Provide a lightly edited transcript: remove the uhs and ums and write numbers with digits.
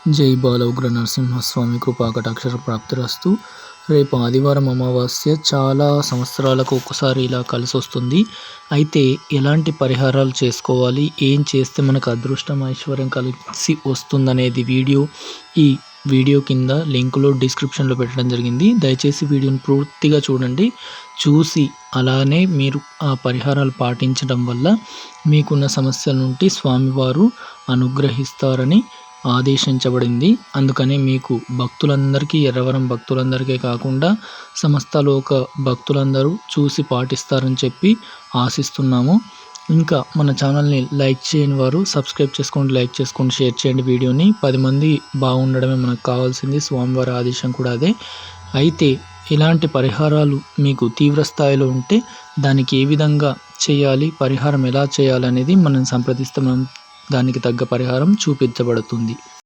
జై బాల ఉగ్ర నరసింహస్వామి కృపాకటాక్షర ప్రాప్తిరస్తు. రేపు ఆదివారం అమావాస్య. చాలా సంవత్సరాలకు ఒకసారి ఇలా కలిసి వస్తుంది. అయితే ఎలాంటి పరిహారాలు చేసుకోవాలి, ఏం చేస్తే మనకు అదృష్టం ఐశ్వర్యం కలిసి వస్తుందనేది ఈ వీడియో కింద లింకులో డిస్క్రిప్షన్లో పెట్టడం జరిగింది. దయచేసి వీడియోని పూర్తిగా చూడండి. చూసి అలానే మీరు ఆ పరిహారాలు పాటించడం వల్ల మీకున్న సమస్యల నుండి స్వామివారు అనుగ్రహిస్తారని ఆదేశించబడింది. అందుకని మీకు భక్తులందరికీ, ఎర్రవరం భక్తులందరికీ కాకుండా సమస్త లోక భక్తులందరూ చూసి పాటిస్తారని చెప్పి ఆశిస్తున్నాము. ఇంకా మన ఛానల్ని లైక్ చేయని వారు సబ్స్క్రైబ్ చేసుకోండి, లైక్ చేసుకోండి, షేర్ చేయండి. వీడియోని 10 మంది బాగుండడమే మనకు కావాల్సింది. స్వామివారి ఆదేశం కూడా అదే. అయితే ఇలాంటి పరిహారాలు మీకు తీవ్ర స్థాయిలో ఉంటే దానికి ఏ విధంగా చేయాలి, పరిహారం ఎలా చేయాలి అనేది మనం సంప్రదిస్తే మనం దానికి తగ్గ పరిహారం చూపించబడుతుంది.